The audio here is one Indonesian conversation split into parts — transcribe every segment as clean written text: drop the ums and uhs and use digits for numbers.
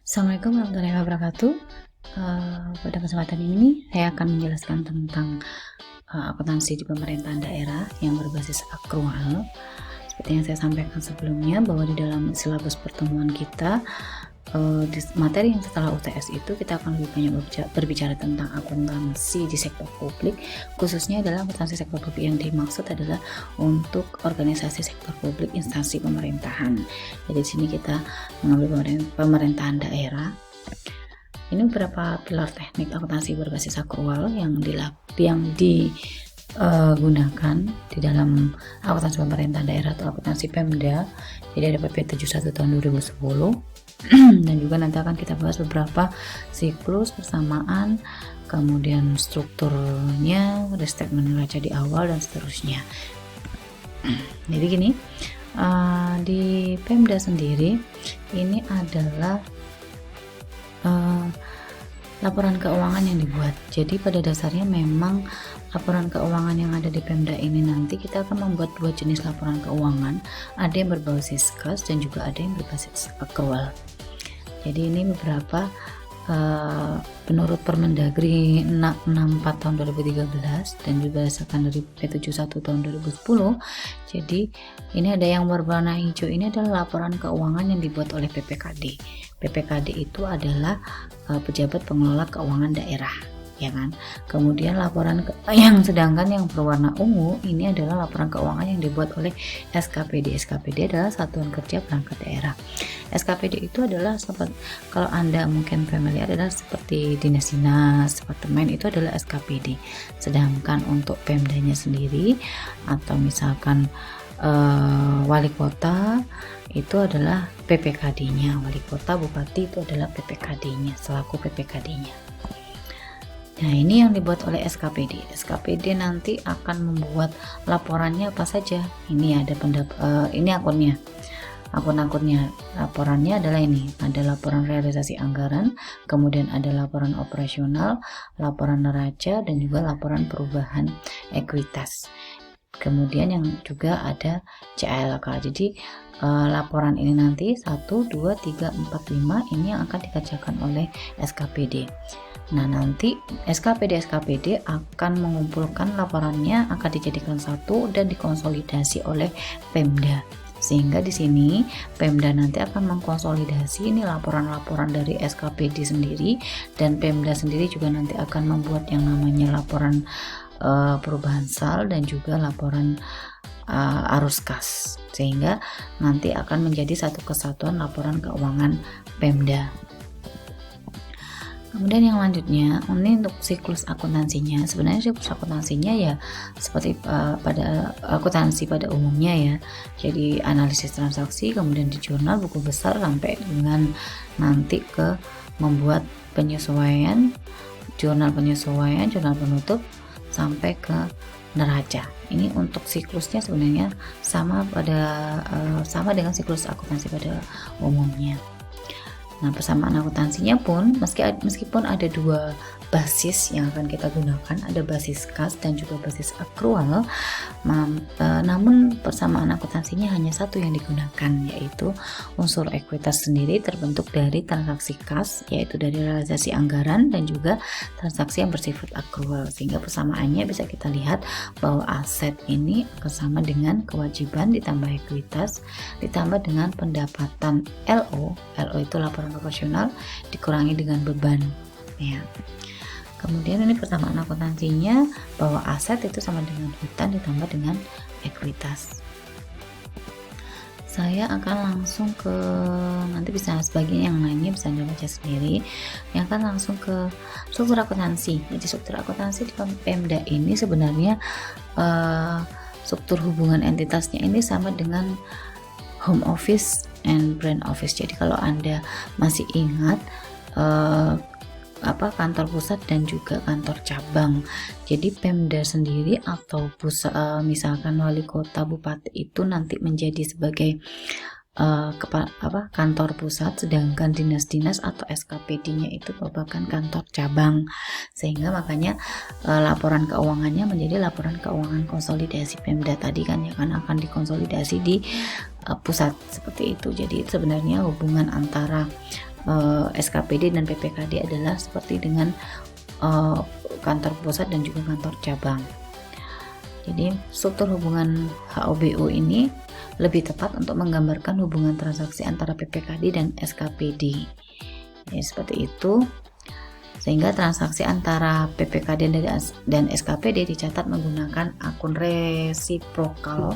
Assalamualaikum warahmatullahi wabarakatuh. Pada kesempatan ini saya akan menjelaskan tentang akuntansi di pemerintahan daerah yang berbasis akrual. Seperti yang saya sampaikan sebelumnya, bahwa di dalam silabus pertemuan kita, di materi yang setelah UTS itu kita akan lebih banyak berbicara tentang akuntansi di sektor publik, khususnya adalah akuntansi sektor publik yang dimaksud adalah untuk organisasi sektor publik instansi pemerintahan. Jadi di sini kita mengambil pemerintahan daerah. Ini beberapa pilar teknik akuntansi berbasis akrual yang digunakan di dalam akuntansi pemerintahan daerah atau akuntansi Pemda. Jadi ada PP 71 tahun 2010 dan juga nanti akan kita bahas beberapa siklus persamaan, kemudian strukturnya, restatement neraca di awal dan seterusnya. Jadi gini, di Pemda sendiri ini adalah laporan keuangan yang dibuat. Jadi pada dasarnya memang laporan keuangan yang ada di Pemda ini nanti kita akan membuat dua jenis laporan keuangan, ada yang berbasis kas dan juga ada yang berbasis akrual. Jadi ini beberapa menurut Permendagri 64 tahun 2013 dan juga berdasarkan dari PP 71 tahun 2010. Jadi ini ada yang berwarna hijau, ini adalah laporan keuangan yang dibuat oleh PPKD. PPKD itu adalah pejabat pengelola keuangan daerah, ya kan. Kemudian sedangkan yang berwarna ungu ini adalah laporan keuangan yang dibuat oleh SKPD. SKPD adalah Satuan Kerja Perangkat Daerah. SKPD itu adalah kalau Anda mungkin familiar, adalah seperti dinas-dinas, departemen, itu adalah SKPD. Sedangkan untuk Pemdanya sendiri atau misalkan wali kota itu adalah PPKD-nya. Wali kota, bupati itu adalah PPKD-nya, selaku PPKD-nya. Nah, ini yang dibuat oleh SKPD. SKPD nanti akan membuat laporannya apa saja. Ini ada ini akunnya. Akun-akunnya, laporannya adalah ini, ada laporan realisasi anggaran, kemudian ada laporan operasional, laporan neraca, dan juga laporan perubahan ekuitas. Kemudian yang juga ada CALK. Jadi laporan ini nanti 1, 2, 3, 4, 5 ini yang akan dikerjakan oleh SKPD. Nah, nanti SKPD akan mengumpulkan laporannya, akan dijadikan satu dan dikonsolidasi oleh Pemda. Sehingga di sini Pemda nanti akan mengkonsolidasi ini laporan-laporan dari SKPD sendiri, dan Pemda sendiri juga nanti akan membuat yang namanya laporan perubahan sal dan juga laporan arus kas, sehingga nanti akan menjadi satu kesatuan laporan keuangan Pemda. Kemudian yang lanjutnya, ini untuk siklus akuntansinya. Sebenarnya siklus akuntansinya ya seperti pada akuntansi pada umumnya ya. Jadi analisis transaksi, kemudian di jurnal buku besar, sampai dengan nanti ke membuat penyesuaian, jurnal penyesuaian, jurnal penutup, sampai ke neraca. Ini untuk siklusnya sebenarnya sama dengan siklus akuntansi pada umumnya. Nah, persamaan akuntansinya pun meskipun ada dua basis yang akan kita gunakan, ada basis kas dan juga basis akrual, namun persamaan akuntansinya hanya satu yang digunakan, yaitu unsur ekuitas sendiri terbentuk dari transaksi kas, yaitu dari realisasi anggaran, dan juga transaksi yang bersifat akrual. Sehingga persamaannya bisa kita lihat bahwa aset ini akan sama dengan kewajiban ditambah ekuitas ditambah dengan pendapatan LO itu laporan operasional dikurangi dengan beban, ya. Kemudian ini persamaan akuntansinya bahwa aset itu sama dengan hutang ditambah dengan ekuitas. Saya akan langsung ke, nanti bisa sebagian yang lainnya bisa Anda baca sendiri, yang akan langsung ke struktur akuntansi. Jadi struktur akuntansi di Pemda ini sebenarnya struktur hubungan entitasnya ini sama dengan home office and branch office. Jadi kalau Anda masih ingat kantor pusat dan juga kantor cabang. Jadi Pemda sendiri atau misalkan wali kota, bupati itu nanti menjadi sebagai kantor pusat, sedangkan dinas-dinas atau SKPD-nya itu merupakan kantor cabang. Sehingga makanya laporan keuangannya menjadi laporan keuangan konsolidasi Pemda tadi kan, ya kan, akan dikonsolidasi di pusat seperti itu. Jadi sebenarnya hubungan antara SKPD dan PPKD adalah seperti dengan kantor pusat dan juga kantor cabang. Jadi struktur hubungan HOBO ini lebih tepat untuk menggambarkan hubungan transaksi antara PPKD dan SKPD. Ya, seperti itu. Sehingga transaksi antara PPKD dan SKPD dicatat menggunakan akun resiprokal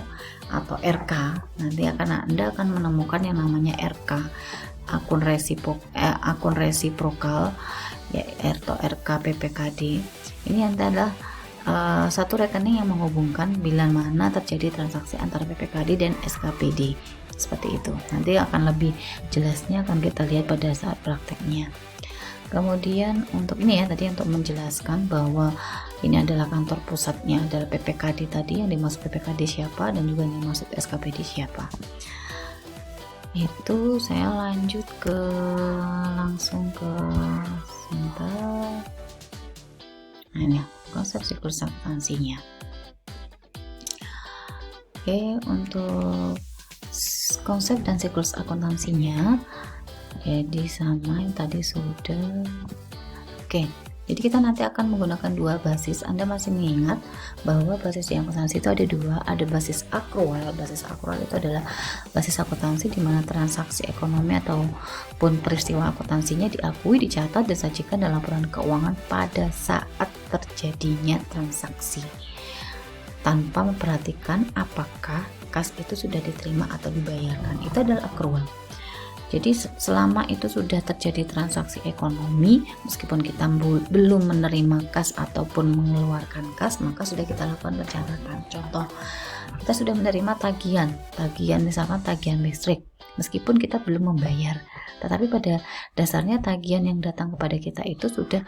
atau RK. Nanti Anda akan menemukan yang namanya RK, akun resiprokal ya, atau RK PPKD. Ini adalah satu rekening yang menghubungkan bila mana terjadi transaksi antara PPKD dan SKPD, seperti itu. Nanti akan lebih jelasnya akan kita lihat pada saat prakteknya. Kemudian untuk ini ya, tadi untuk menjelaskan bahwa ini adalah kantor pusatnya adalah PPKD tadi, yang dimaksud PPKD siapa dan juga yang dimaksud SKPD siapa. Itu saya lanjut langsung ke sebentar. Nah, ini konsep siklus akuntansinya. Oke, untuk konsep dan siklus akuntansinya jadi sama yang tadi sudah. Oke, jadi kita nanti akan menggunakan dua basis. Anda masih mengingat bahwa basis yang akuntansi itu ada dua, ada basis akrual. Basis akrual itu adalah basis akuntansi di mana transaksi ekonomi ataupun peristiwa akuntansinya diakui, dicatat, disajikan dalam laporan keuangan pada saat terjadinya transaksi, tanpa memperhatikan apakah kas itu sudah diterima atau dibayarkan. Itu adalah akrual. Jadi selama itu sudah terjadi transaksi ekonomi, meskipun kita belum menerima kas ataupun mengeluarkan kas, maka sudah kita lakukan pencatatan. Contoh, kita sudah menerima tagihan misalkan tagihan listrik, meskipun kita belum membayar, tetapi pada dasarnya tagihan yang datang kepada kita itu sudah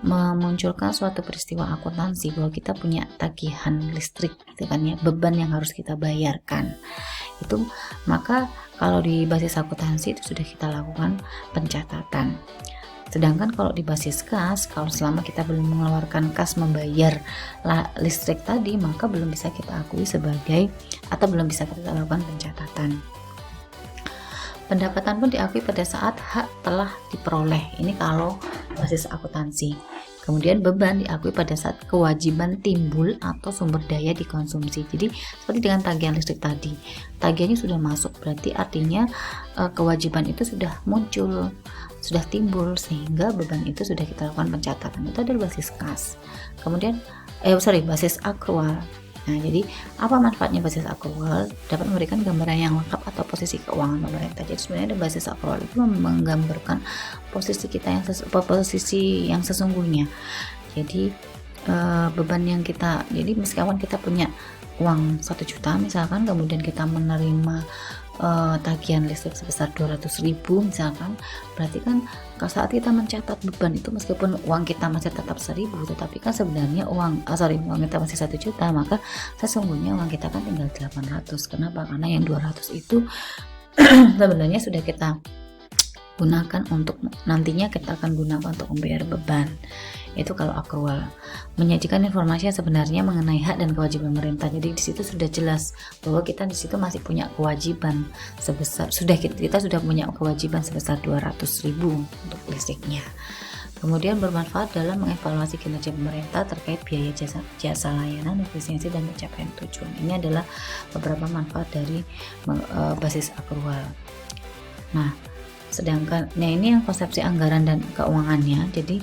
memunculkan suatu peristiwa akuntansi bahwa kita punya tagihan listrik, gitu kan ya, beban yang harus kita bayarkan. Itu maka kalau di basis akuntansi itu sudah kita lakukan pencatatan. Sedangkan kalau di basis kas, kalau selama kita belum mengeluarkan kas membayar listrik tadi, maka belum bisa kita akui sebagai atau belum bisa kita lakukan pencatatan. Pendapatan pun diakui pada saat hak telah diperoleh. Ini kalau basis akuntansi. Kemudian beban diakui pada saat kewajiban timbul atau sumber daya dikonsumsi. Jadi seperti dengan tagihan listrik tadi, tagihannya sudah masuk, berarti artinya kewajiban itu sudah muncul, sudah timbul, sehingga beban itu sudah kita lakukan pencatatan. Itu adalah basis kas. Kemudian basis akrual. Nah, jadi apa manfaatnya basis akrual? Dapat memberikan gambaran yang lengkap atau posisi keuangan pemerintah. Jadi sebenarnya basis akrual itu menggambarkan posisi kita posisi yang sesungguhnya. Jadi beban yang kita, jadi meskipun kita punya uang 1 juta misalkan, kemudian kita menerima tagihan listrik sebesar 200.000 misalkan, berarti kan saat kita mencatat beban itu meskipun uang kita masih tetap 1.000, tetapi kan sebenarnya uang kita masih 1 juta, maka sesungguhnya uang kita kan tinggal 800. Kenapa? Karena yang 200 itu sebenarnya sudah kita gunakan untuk nantinya kita akan gunakan untuk membayar beban. Itu kalau akrual, menyajikan informasi yang sebenarnya mengenai hak dan kewajiban pemerintah. Jadi di situ sudah jelas bahwa kita di situ masih punya kewajiban sebesar kita sudah punya kewajiban sebesar 200.000 untuk listriknya. Kemudian bermanfaat dalam mengevaluasi kinerja pemerintah terkait biaya jasa layanan, efisiensi dan pencapaian tujuan. Ini adalah beberapa manfaat dari basis akrual. Nah, ini yang konsepsi anggaran dan keuangannya. Jadi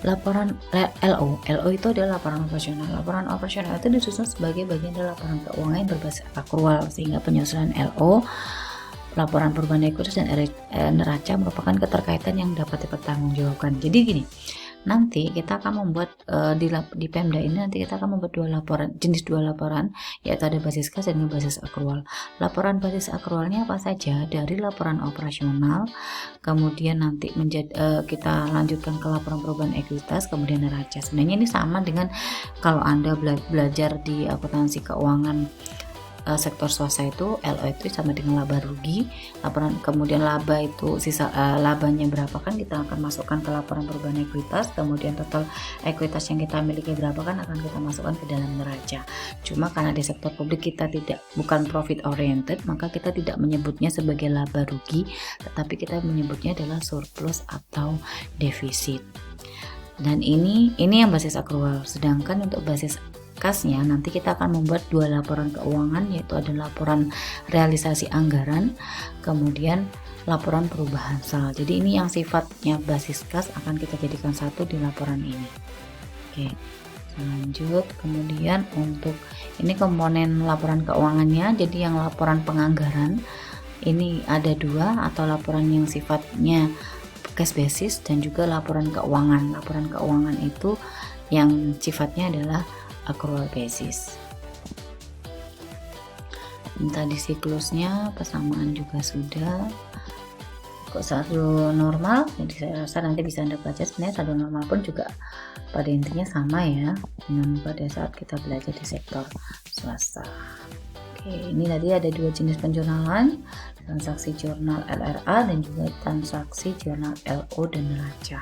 laporan LO itu adalah laporan operasional. Laporan operasional itu disusun sebagai bagian dari laporan keuangan yang berbasis akrual, sehingga penyusunan LO, laporan perubahan ekuitas dan neraca merupakan keterkaitan yang dapat dipertanggungjawabkan. Jadi gini, nanti kita akan membuat di Pemda ini nanti kita akan membuat jenis dua laporan, yaitu ada basis kas dan basis akrual. Laporan basis akrualnya apa saja? Dari laporan operasional, kemudian nanti kita lanjutkan ke laporan perubahan ekuitas, kemudian neraca. Sebenarnya ini sama dengan kalau Anda belajar di akuntansi keuangan sektor swasta itu LO itu sama dengan laba rugi, laporan kemudian laba itu sisa labanya berapa kan kita akan masukkan ke laporan perubahan ekuitas, kemudian total ekuitas yang kita miliki berapa kan akan kita masukkan ke dalam neraca. Cuma karena di sektor publik kita bukan profit oriented, maka kita tidak menyebutnya sebagai laba rugi, tetapi kita menyebutnya adalah surplus atau defisit. Dan ini yang basis akrual. Sedangkan untuk basis kasnya nanti kita akan membuat 2 laporan keuangan, yaitu ada laporan realisasi anggaran, kemudian laporan perubahan saldo. Jadi ini yang sifatnya basis kas akan kita jadikan satu di laporan ini. Oke, lanjut. Kemudian untuk ini komponen laporan keuangannya, jadi yang laporan penganggaran ini ada 2, atau laporan yang sifatnya cash basis dan juga laporan keuangan. Laporan keuangan itu yang sifatnya adalah accrual basis. Tadi siklusnya persamaan juga sudah. Kok saldo normal, jadi saya rasa nanti bisa Anda baca. Sebenarnya saldo normal pun juga pada intinya sama ya dengan pada saat kita belajar di sektor swasta. Oke, ini tadi ada 2 jenis penjurnalan, transaksi jurnal LRA dan juga transaksi jurnal LO dan neraca.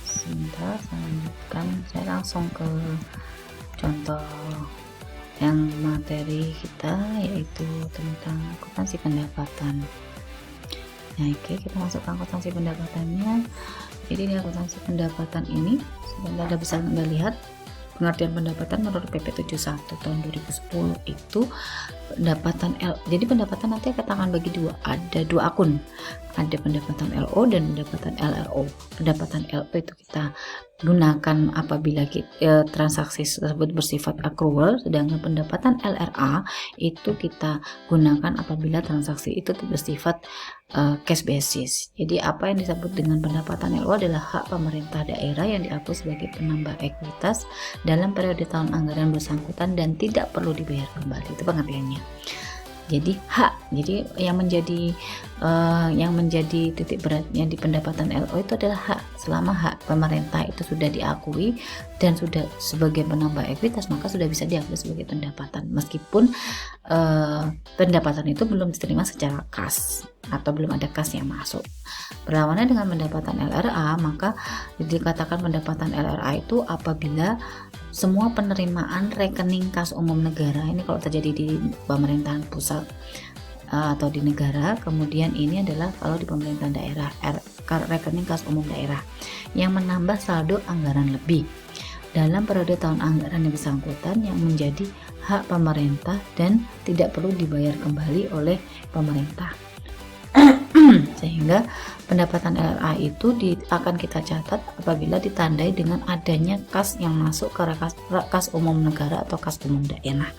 Sebentar, saya lanjutkan. Saya langsung ke contoh yang materi kita, yaitu tentang akuntansi pendapatan. Nah, oke, kita masuk ke akuntansi pendapatannya. Jadi di akuntansi pendapatan ini sebentar Anda bisa Anda lihat pengertian pendapatan menurut PP 71 tahun 2010 itu pendapatan jadi pendapatan nanti kita akan bagi 2, ada 2 akun, ada pendapatan LO dan pendapatan LRO. Pendapatan LO itu kita gunakan apabila transaksi tersebut bersifat accrual, sedangkan pendapatan LRA itu kita gunakan apabila transaksi itu bersifat cash basis. Jadi apa yang disebut dengan pendapatan LO adalah hak pemerintah daerah yang diakui sebagai penambah ekuitas dalam periode tahun anggaran bersangkutan dan tidak perlu dibayar kembali. Itu pengertiannya. Jadi hak, jadi yang menjadi titik beratnya di pendapatan LO itu adalah hak. Selama hak pemerintah itu sudah diakui dan sudah sebagai penambah ekuitas, maka sudah bisa diakui sebagai pendapatan, meskipun pendapatan itu belum diterima secara kas atau belum ada kas yang masuk. Berlawanan dengan pendapatan LRA, maka dikatakan pendapatan LRA itu apabila semua penerimaan rekening kas umum negara, ini kalau terjadi di pemerintahan pusat atau di negara, kemudian ini adalah kalau di pemerintahan daerah, rekening kas umum daerah yang menambah saldo anggaran lebih dalam periode tahun anggaran yang bersangkutan yang menjadi hak pemerintah dan tidak perlu dibayar kembali oleh pemerintah. Sehingga pendapatan LRA itu akan kita catat apabila ditandai dengan adanya kas yang masuk ke kas umum negara atau kas umum daerah.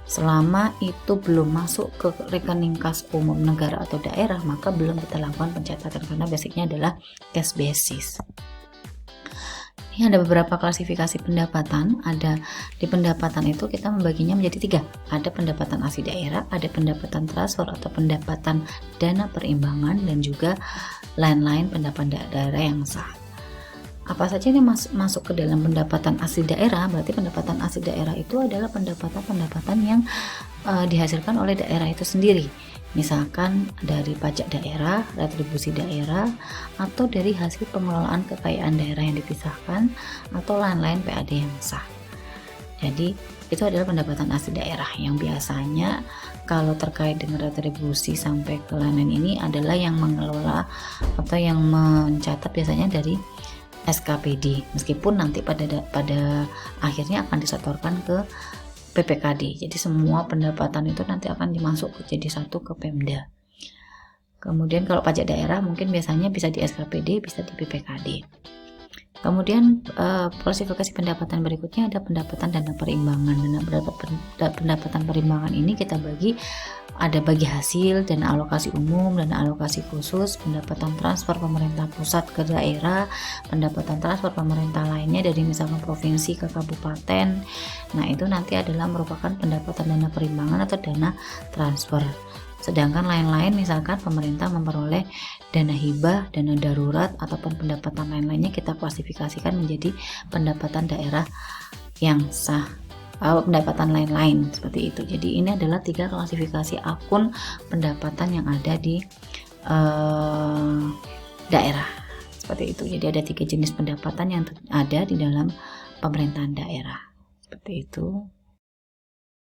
Selama itu belum masuk ke rekening kas umum negara atau daerah, maka belum kita lakukan pencatatan karena basicnya adalah cash basis. Ini ada beberapa klasifikasi pendapatan. Ada di pendapatan itu kita membaginya menjadi 3. Ada pendapatan asli daerah, ada pendapatan transfer atau pendapatan dana perimbangan, dan juga lain-lain pendapatan daerah yang sah. Apa saja yang masuk ke dalam pendapatan asli daerah? Berarti pendapatan asli daerah itu adalah pendapatan yang dihasilkan oleh daerah itu sendiri. Misalkan dari pajak daerah, retribusi daerah, atau dari hasil pengelolaan kekayaan daerah yang dipisahkan, atau lain-lain PAD yang sah. Jadi itu adalah pendapatan asli daerah yang biasanya kalau terkait dengan retribusi sampai ke lain-lain ini adalah yang mengelola atau yang mencatat biasanya dari SKPD, meskipun nanti pada akhirnya akan disetorkan ke PPKD. Jadi semua pendapatan itu nanti akan dimasuk jadi satu ke Pemda. Kemudian kalau pajak daerah mungkin biasanya bisa di SKPD, bisa di PPKD. Kemudian klasifikasi pendapatan berikutnya ada pendapatan dana perimbangan. Pendapatan perimbangan ini kita bagi, ada bagi hasil, dana alokasi umum, dana alokasi khusus, pendapatan transfer pemerintah pusat ke daerah, pendapatan transfer pemerintah lainnya dari misalkan provinsi ke kabupaten. Nah itu nanti adalah merupakan pendapatan dana perimbangan atau dana transfer. Sedangkan lain-lain misalkan pemerintah memperoleh dana hibah, dana darurat ataupun pendapatan lain-lainnya kita klasifikasikan menjadi pendapatan daerah yang sah, pendapatan lain-lain seperti itu. Jadi ini adalah 3 klasifikasi akun pendapatan yang ada di daerah seperti itu. Jadi ada 3 jenis pendapatan yang ada di dalam pemerintahan daerah seperti itu.